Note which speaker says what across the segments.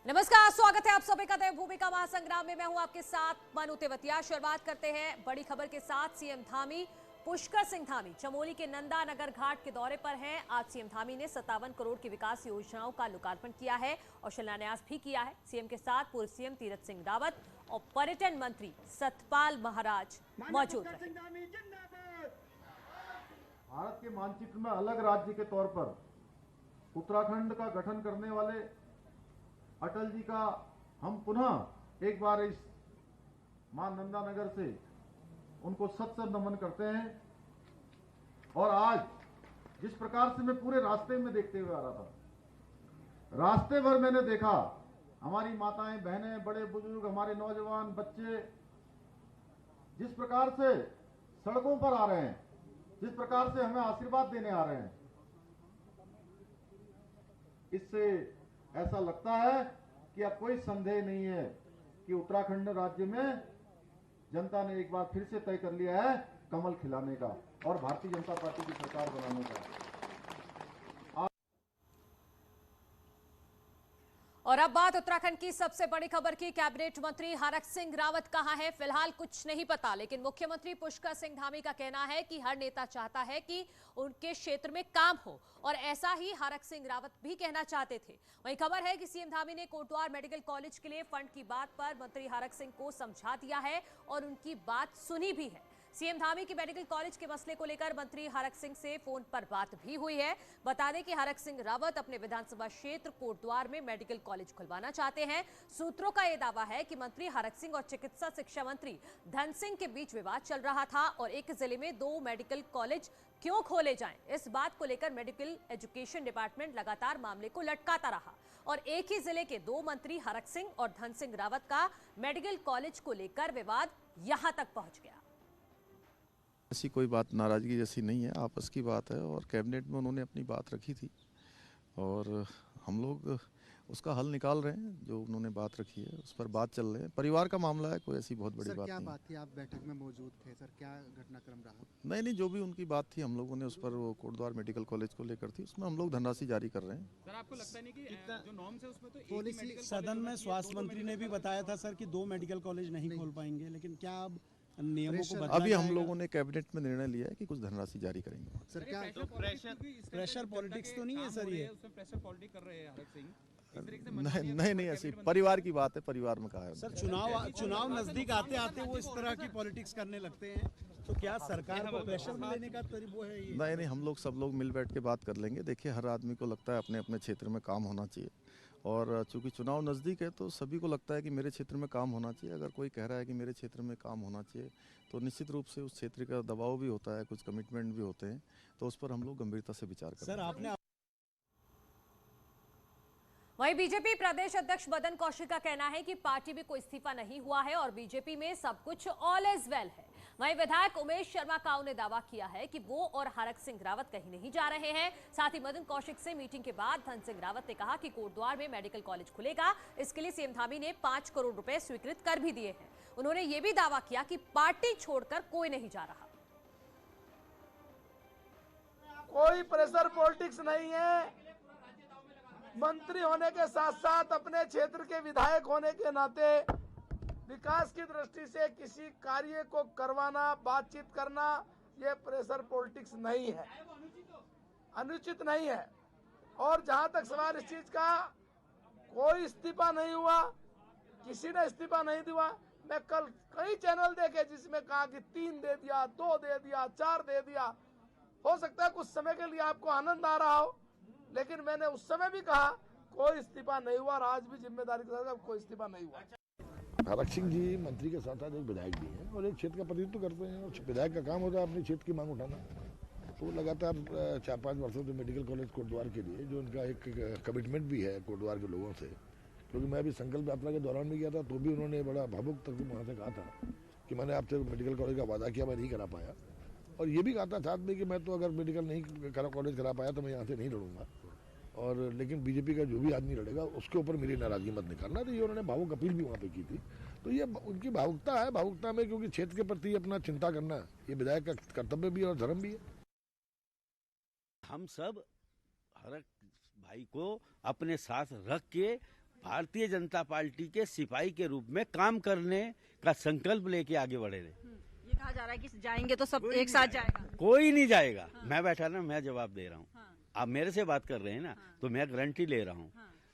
Speaker 1: नमस्कार, स्वागत है आप सभी का देवभूमि का महासंग्राम में। मैं हूं आपके साथ मनु तेवतिया। शुरुआत करते हैं बड़ी खबर के साथ। सीएम धामी पुष्कर सिंह धामी चमोली के नंदा नगर घाट के दौरे पर हैं। आज सीएम धामी ने 57 करोड़ की विकास योजनाओं का लोकार्पण किया है और शिलान्यास भी किया है। सीएम के साथ पूर्व सीएम तीरथ सिंह रावत और पर्यटन मंत्री सतपाल महाराज मौजूद रहे।
Speaker 2: भारत के मानचित्र में अलग राज्य के तौर पर उत्तराखंड का गठन करने वाले अटल जी का हम पुनः एक बार इस मां नंदा नगर से उनको सत नमन करते हैं। और आज जिस प्रकार से मैं पूरे रास्ते में देखते हुए आ रहा था, रास्ते भर मैंने देखा हमारी माताएं, बहनें, बड़े बुजुर्ग, हमारे नौजवान बच्चे जिस प्रकार से सड़कों पर आ रहे हैं, जिस प्रकार से हमें आशीर्वाद देने आ रहे हैं, इससे ऐसा लगता है कि अब कोई संदेह नहीं है कि उत्तराखंड राज्य में जनता ने एक बार फिर से तय कर लिया है कमल खिलाने का और भारतीय जनता पार्टी की सरकार बनाने का।
Speaker 1: और अब बात उत्तराखंड की सबसे बड़ी खबर की। कैबिनेट मंत्री हरक सिंह रावत कहां है, फिलहाल कुछ नहीं पता, लेकिन मुख्यमंत्री पुष्कर सिंह धामी का कहना है कि हर नेता चाहता है कि उनके क्षेत्र में काम हो और ऐसा ही हरक सिंह रावत भी कहना चाहते थे। वहीं खबर है कि सीएम धामी ने कोटद्वार मेडिकल कॉलेज के लिए फंड की बात पर मंत्री हरक सिंह को समझा दिया है और उनकी बात सुनी भी है। सीएम धामी की मेडिकल कॉलेज के मसले को लेकर मंत्री हरक सिंह से फोन पर बात भी हुई है। बता दें कि हरक सिंह रावत अपने विधानसभा क्षेत्र कोटद्वार में मेडिकल कॉलेज खुलवाना चाहते हैं। सूत्रों का यह दावा है कि मंत्री हरक सिंह और चिकित्सा शिक्षा मंत्री धन सिंह के बीच विवाद चल रहा था और एक जिले में 2 मेडिकल कॉलेज क्यों खोले जाएं, इस बात को लेकर मेडिकल एजुकेशन डिपार्टमेंट लगातार मामले को लटकाता रहा और एक ही जिले के 2 मंत्री हरक सिंह और धन सिंह रावत का मेडिकल कॉलेज को लेकर विवाद यहां तक पहुंच गया।
Speaker 3: ऐसी कोई बात नाराजगी जैसी नहीं है, आपस की बात है और कैबिनेट में उन्होंने अपनी बात रखी थी और हम लोग उसका हल निकाल रहे हैं। जो उन्होंने बात रखी है उस पर बात चल रहे हैं। परिवार का मामला है, कोई ऐसी बहुत बड़ी बात नहीं।
Speaker 4: क्या बात थी, आप बैठक में मौजूद थे सर, क्या घटनाक्रम रहा?
Speaker 3: नहीं, जो भी उनकी बात थी हम लोगों ने उस पर, वो कोटद्वार मेडिकल कॉलेज को लेकर थी, उसमें हम लोग धनराशि जारी कर रहे हैं।
Speaker 5: सर, आपको लगता नहीं कि जो नॉर्म्स है उसमें तो
Speaker 4: पॉलिसी सदन में स्वास्थ्य मंत्री ने भी बताया था सर कि 2 मेडिकल कॉलेज नहीं खोल पाएंगे, लेकिन क्या अब नियमों को बदला
Speaker 3: अभी हम लोगों ने कैबिनेट में निर्णय लिया है कि कुछ धनराशि जारी करेंगे।
Speaker 4: सर क्या प्रेशर पॉलिटिक्स तो नहीं है सर? ये
Speaker 5: उसमें प्रेशर पॉलिटिक्स कर रहे हैं हरक सिंह।
Speaker 3: नहीं, ऐसी परिवार की बात है, परिवार में कहा है
Speaker 4: सर। चुनाव नजदीक आते आते वो इस तरह की पॉलिटिक्स करने लगते हैं, तो क्या सरकार को प्रेशर में लेने का तरीका है ये?
Speaker 3: नहीं, हम लोग सब लोग मिल बैठ के बात कर लेंगे। देखिए, हर आदमी को लगता है अपने अपने क्षेत्र में काम होना चाहिए और चूंकि चुनाव नज़दीक है तो सभी को लगता है कि मेरे क्षेत्र में काम होना चाहिए। अगर कोई कह रहा है कि मेरे क्षेत्र में काम होना चाहिए तो निश्चित रूप से उस क्षेत्र का दबाव भी होता है, कुछ कमिटमेंट भी होते हैं, तो उस पर हम लोग गंभीरता से विचार करें।
Speaker 4: सर आपने
Speaker 1: वहीं बीजेपी प्रदेश अध्यक्ष मदन कौशिक का कहना है कि पार्टी में कोई इस्तीफा नहीं हुआ है और बीजेपी में सब कुछ ऑल इज वेल है। वहीं विधायक उमेश शर्मा काऊ ने दावा किया है कि वो और हरक सिंह रावत कहीं नहीं जा रहे हैं। साथ ही मदन कौशिक से मीटिंग के बाद धन सिंह रावत ने कहा कि कोटद्वार में मेडिकल कॉलेज खुलेगा, इसके लिए सीएम धामी ने 5 करोड़ रुपए स्वीकृत कर भी दिए हैं। उन्होंने ये भी दावा किया कि पार्टी छोड़कर कोई नहीं जा रहा।
Speaker 6: कोई प्रेशर पॉलिटिक्स नहीं है। मंत्री होने के साथ साथ अपने क्षेत्र के विधायक होने के नाते विकास की दृष्टि से किसी कार्य को करवाना, बातचीत करना, ये प्रेशर पॉलिटिक्स नहीं है, अनुचित नहीं है। और जहां तक सवाल इस चीज का, कोई इस्तीफा नहीं हुआ, किसी ने इस्तीफा नहीं दिया। मैं कल कई चैनल देखे जिसमें कहा कि 3 दे दिया, 2 दे दिया, 4 दे दिया। हो सकता है कुछ समय के लिए आपको आनंद आ रहा हो, लेकिन मैंने उस समय भी कहा कोई इस्तीफा नहीं हुआ और आज भी जिम्मेदारी के साथ कोई इस्तीफा नहीं हुआ।
Speaker 7: हरक सिंह जी मंत्री के साथ साथ एक विधायक भी हैं और एक क्षेत्र का प्रतिनिधित्व करते हैं और विधायक का काम होता है अपने क्षेत्र की मांग उठाना। तो लगातार 4-5 वर्षों से मेडिकल कॉलेज कोटद्वार के लिए जो उनका एक कमिटमेंट भी है कोटद्वार के लोगों से, क्योंकि मैं अभी संकल्प यात्रा के दौरान भी गया था तो भी उन्होंने बड़ा भावुक तक वहाँ से कहा था कि मैंने आपसे मेडिकल कॉलेज का वादा किया, मैं नहीं करा पाया। और ये भी कहा था साथ में कि मैं तो अगर मेडिकल नहीं कॉलेज करा पाया तो मैं यहाँ से नहीं लड़ूंगा, और लेकिन बीजेपी का जो भी आदमी लड़ेगा उसके ऊपर मेरी नाराजगी मत निकालना। तो ये उन्होंने भावुक अपील भी वहाँ पे की थी। तो ये उनकी भावुकता है, भावुकता में क्योंकि क्षेत्र के प्रति अपना चिंता करना ये विधायक का कर्तव्य भी और धर्म भी है।
Speaker 8: हम सब हरक भाई को अपने साथ रख के भारतीय जनता पार्टी के सिपाही के रूप में काम करने का संकल्प लेके आगे बढ़े रहे।
Speaker 9: ये कहा जा रहा है कि जाएंगे तो सब एक साथ जाएगा।
Speaker 8: कोई नहीं जाएगा। मैं बैठा ना, मैं जवाब दे रहा हूँ। आप मेरे से बात कर रहे हैं ना, तो मैं गारंटी ले रहा हूँ।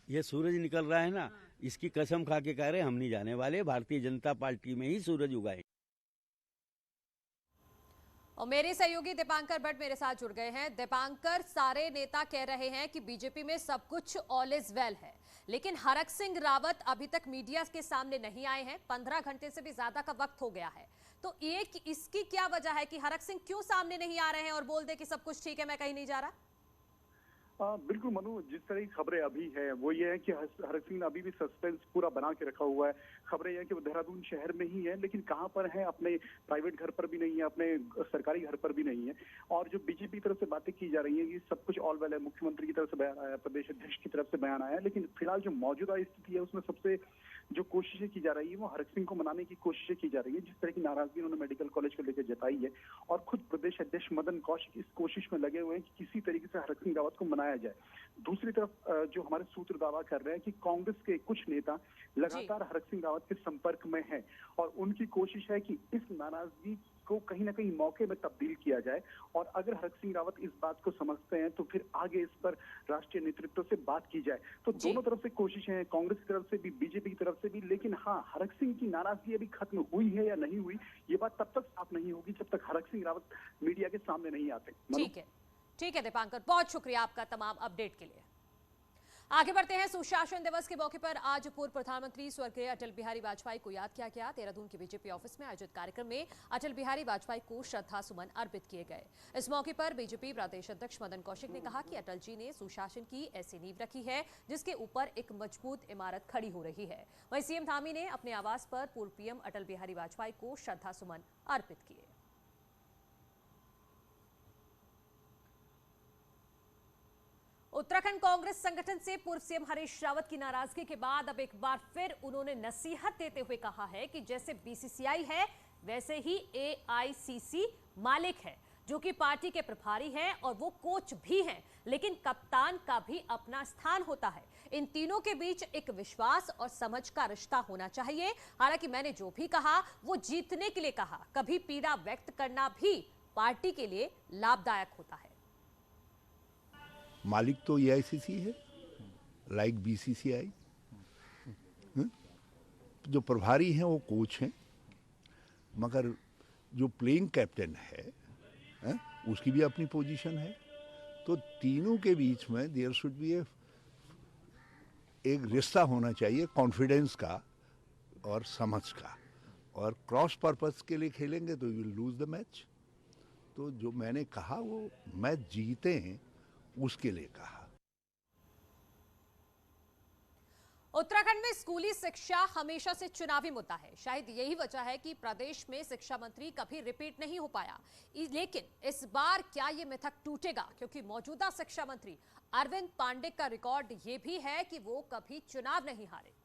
Speaker 8: ये सूरज निकल रहा है ना, इसकी कसम खा के कह रहे हम नहीं जाने वाले, भारतीय जनता पार्टी में ही सूरज उगाए।
Speaker 1: और मेरे सहयोगी दीपांकर भट्ट मेरे साथ जुड़ गए हैं। दीपांकर, सारे नेता कह रहे हैं कि बीजेपी में सब कुछ ऑल इज वेल है, लेकिन हरक सिंह रावत अभी तक मीडिया के सामने नहीं आए हैं। 15 घंटे से भी ज्यादा का वक्त हो गया है, तो इसकी क्या वजह है कि हरक सिंह क्यों सामने नहीं आ रहे हैं और बोल दे कि सब कुछ ठीक है, मैं कहीं नहीं जा रहा?
Speaker 10: बिल्कुल मनु, जिस तरह की खबरें अभी है वो ये है कि हरक सिंह ने अभी भी सस्पेंस पूरा बना के रखा हुआ है। खबरें ये है कि वो देहरादून शहर में ही है, लेकिन कहां पर है, अपने प्राइवेट घर पर भी नहीं है, अपने सरकारी घर पर भी नहीं है। और जो बीजेपी की तरफ से बातें की जा रही है कि सब कुछ ऑल वेल है, मुख्यमंत्री की तरफ से बयान आया, प्रदेश अध्यक्ष की तरफ से बयान आया, लेकिन फिलहाल जो मौजूदा स्थिति है उसमें सबसे जो कोशिशें की जा रही है वो हरक सिंह को मनाने की कोशिशें की जा रही है। जिस तरह की नाराजगी उन्होंने मेडिकल कॉलेज को लेकर जताई है, और खुद प्रदेश अध्यक्ष मदन कौशिक इस कोशिश में लगे हुए हैं कि किसी तरीके से हरक सिंह रावत को मनाया जाए। दूसरी तरफ जो हमारे सूत्र दावा कर रहे हैं कि कांग्रेस के कुछ नेता लगातार हरक सिंह रावत के संपर्क में हैं, और उनकी कोशिश है कि इस नाराजगी को कहीं ना कहीं मौके में तब्दील किया जाए। और अगर हरक सिंह रावत इस बात को समझते हैं तो फिर आगे इस पर राष्ट्रीय नेतृत्व से बात की जाए। तो दोनों तरफ से कोशिशें हैं, कांग्रेस की तरफ से भी, बीजेपी की तरफ से भी। लेकिन हाँ, हरक सिंह की नाराजगी अभी खत्म हुई है या नहीं हुई, ये बात तब तक साफ नहीं होगी जब तक हरक सिंह रावत मीडिया के सामने नहीं आते।
Speaker 1: ठीक है दीपांकर, बहुत शुक्रिया आपका तमाम अपडेट के लिए। आगे बढ़ते हैं। सुशासन दिवस के मौके पर आज पूर्व प्रधानमंत्री स्वर्गीय अटल बिहारी वाजपेयी को याद किया गया। देहरादून के बीजेपी ऑफिस में आयोजित कार्यक्रम में अटल बिहारी वाजपेयी को श्रद्धा सुमन अर्पित किए गए। इस मौके पर बीजेपी प्रदेश अध्यक्ष मदन कौशिक ने कहा कि अटल जी ने सुशासन की ऐसी नींव रखी है जिसके ऊपर एक मजबूत इमारत खड़ी हो रही है। वहीं सीएम धामी ने अपने आवास पर पूर्व पीएम अटल बिहारी वाजपेयी को श्रद्धा सुमन अर्पित किए। उत्तराखंड कांग्रेस संगठन से पूर्व सीएम हरीश रावत की नाराजगी के बाद अब एक बार फिर उन्होंने नसीहत देते हुए कहा है कि जैसे बीसीसीआई है वैसे ही एआईसीसी मालिक है, जो कि पार्टी के प्रभारी हैं और वो कोच भी हैं, लेकिन कप्तान का भी अपना स्थान होता है। इन तीनों के बीच एक विश्वास और समझ का रिश्ता होना चाहिए। हालांकि मैंने जो भी कहा वो जीतने के लिए कहा, कभी पीड़ा व्यक्त करना भी पार्टी के लिए लाभदायक होता है।
Speaker 11: मालिक तो एआईसीसी है, लाइक बीसीसीआई। जो प्रभारी हैं वो कोच हैं, मगर जो प्लेइंग कैप्टन है उसकी भी अपनी पोजीशन है। तो तीनों के बीच में देयर शुड बी एक रिश्ता होना चाहिए, कॉन्फिडेंस का और समझ का। और क्रॉस पर्पस के लिए खेलेंगे तो you will lose the match. तो जो मैंने कहा वो मैच जीते हैं उसके लिए कहा।
Speaker 1: उत्तराखंड में स्कूली शिक्षा हमेशा से चुनावी मुद्दा है। शायद यही वजह है कि प्रदेश में शिक्षा मंत्री कभी रिपीट नहीं हो पाया। लेकिन इस बार क्या ये मिथक टूटेगा, क्योंकि मौजूदा शिक्षा मंत्री अरविंद पांडे का रिकॉर्ड ये भी है कि वो कभी चुनाव नहीं हारे।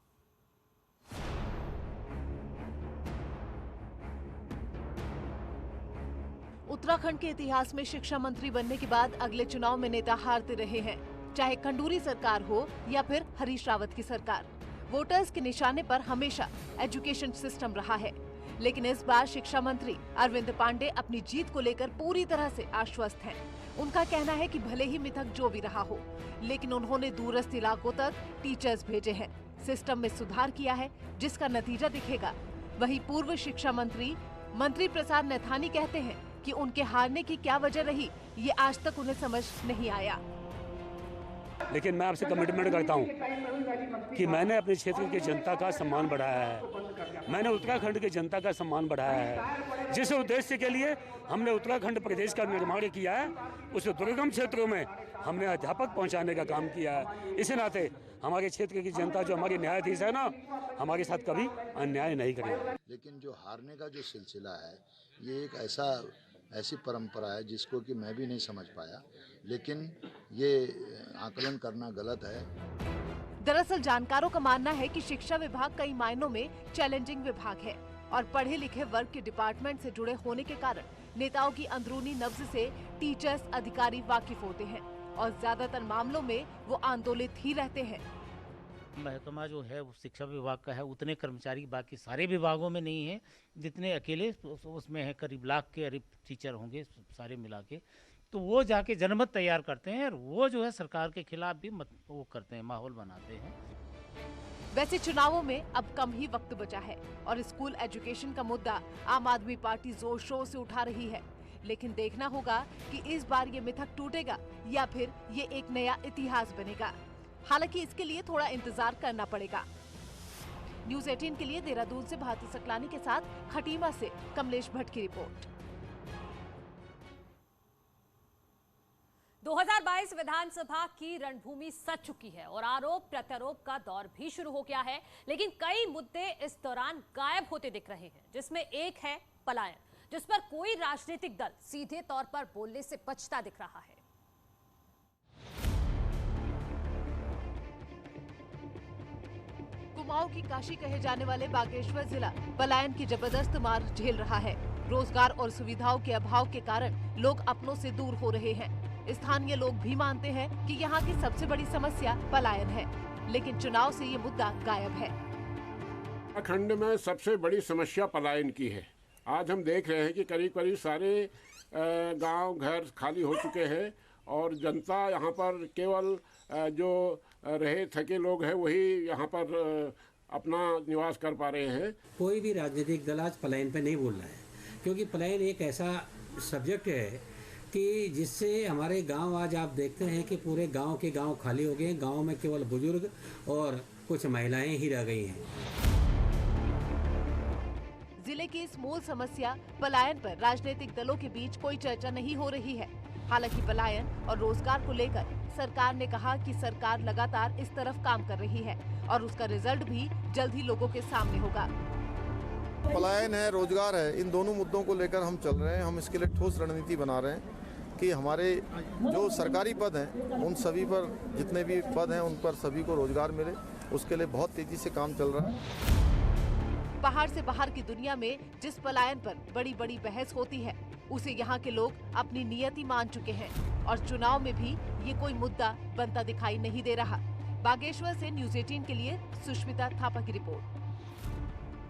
Speaker 12: उत्तराखंड के इतिहास में शिक्षा मंत्री बनने के बाद अगले चुनाव में नेता हारते रहे हैं, चाहे खंडूरी सरकार हो या फिर हरीश रावत की सरकार। वोटर्स के निशाने पर हमेशा एजुकेशन सिस्टम रहा है, लेकिन इस बार शिक्षा मंत्री अरविंद पांडे अपनी जीत को लेकर पूरी तरह से आश्वस्त हैं। उनका कहना है कि भले ही मिथक जो भी रहा हो, लेकिन उन्होंने दूरस्थ इलाकों तक टीचर्स भेजे हैं, सिस्टम में सुधार किया है, जिसका नतीजा दिखेगा। वहीं पूर्व शिक्षा मंत्री प्रसाद नैथानी कहते हैं कि उनके हारने की क्या वजह रही, ये आज तक उन्हें समझ नहीं आया।
Speaker 13: लेकिन मैं आपसे कमिटमेंट करता हूं कि मैंने अपने क्षेत्र की जनता का सम्मान बढ़ाया है, मैंने उत्तराखंड की जनता का सम्मान बढ़ाया है। जिस उद्देश्य के लिए हमने उत्तराखंड प्रदेश का निर्माण किया है, उस दुर्गम क्षेत्रों में हमने अध्यापक पहुंचाने का काम किया है। इसी नाते हमारे क्षेत्र की जनता, जो हमारी न्यायाधीश है ना, हमारे साथ कभी अन्याय नहीं करेगी।
Speaker 14: लेकिन जो हारने का जो सिलसिला है, ये एक ऐसी परंपरा है जिसको कि मैं भी नहीं समझ पाया, लेकिन ये आकलन करना गलत है।
Speaker 12: दरअसल जानकारों का मानना है कि शिक्षा विभाग कई मायनों में चैलेंजिंग विभाग है और पढ़े लिखे वर्ग के डिपार्टमेंट से जुड़े होने के कारण नेताओं की अंदरूनी नब्ज से टीचर्स अधिकारी वाकिफ होते हैं और ज्यादातर मामलों में वो आंदोलित ही रहते हैं।
Speaker 15: महकमा जो है वो शिक्षा विभाग का है, उतने कर्मचारी बाकी सारे विभागों में नहीं है जितने अकेले उसमें है। करीब लाख के करीब टीचर होंगे सारे मिला के, तो वो जाके जनमत तैयार करते हैं और वो जो है सरकार के खिलाफ भी वो करते हैं, माहौल बनाते हैं।
Speaker 12: वैसे चुनावों में अब कम ही वक्त बचा है और स्कूल एजुकेशन का मुद्दा आम आदमी पार्टी जोर शोर से उठा रही है, लेकिन देखना होगा कि इस बार ये मिथक टूटेगा या फिर ये एक नया इतिहास बनेगा। हालांकि इसके लिए थोड़ा इंतजार करना पड़ेगा। न्यूज़ 18 के लिए देहरादून से भारती सकलानी के साथ खटीमा से कमलेश भट्ट की रिपोर्ट।
Speaker 1: 2022 विधानसभा की रणभूमि सज चुकी है और आरोप प्रत्यारोप का दौर भी शुरू हो गया है, लेकिन कई मुद्दे इस दौरान गायब होते दिख रहे हैं, जिसमें एक है पलायन, जिस पर कोई राजनीतिक दल सीधे तौर पर बोलने से बचता दिख रहा है।
Speaker 12: कुमाऊं की काशी कहे जाने वाले बागेश्वर जिला पलायन की जबरदस्त मार झेल रहा है। रोजगार और सुविधाओं के अभाव के कारण लोग अपनों से दूर हो रहे हैं। स्थानीय लोग भी मानते हैं कि यहाँ की सबसे बड़ी समस्या पलायन है, लेकिन चुनाव से ये मुद्दा गायब है।
Speaker 16: उत्तराखंड में सबसे बड़ी समस्या पलायन की है। आज हम देख रहे हैं कि करीब करीब सारे गांव घर खाली हो चुके हैं और जनता यहाँ पर केवल जो रहे थके लोग हैं वही यहाँ पर अपना निवास कर पा रहे हैं।
Speaker 17: कोई भी राजनीतिक दल आज पलायन पे नहीं बोल रहा है, क्योंकि पलायन एक ऐसा सब्जेक्ट है कि जिससे हमारे गांव, आज आप देखते हैं कि पूरे गांव के गांव खाली हो गए। गांव में केवल बुजुर्ग और कुछ महिलाएं ही रह गई हैं।
Speaker 12: जिले की इस मूल समस्या पलायन पर राजनीतिक दलों के बीच कोई चर्चा नहीं हो रही है। हालांकि पलायन और रोजगार को लेकर सरकार ने कहा कि सरकार लगातार इस तरफ काम कर रही है और उसका रिजल्ट भी जल्द ही लोगों के सामने होगा।
Speaker 3: पलायन है, रोजगार है, इन दोनों मुद्दों को लेकर हम चल रहे हैं। हम इसके लिए ठोस रणनीति बना रहे हैं कि हमारे जो सरकारी पद हैं उन सभी पर, जितने भी पद हैं उन पर सभी को रोजगार मिले, उसके लिए बहुत तेजी से काम चल रहा है।
Speaker 12: पहाड़ से बाहर की दुनिया में जिस पलायन पर बड़ी बड़ी बहस होती है, उसे यहाँ के लोग अपनी नियति मान चुके हैं और चुनाव में भी ये कोई मुद्दा बनता दिखाई नहीं दे रहा। बागेश्वर से न्यूज़ 18 के लिए सुष्मिता थापा की रिपोर्ट।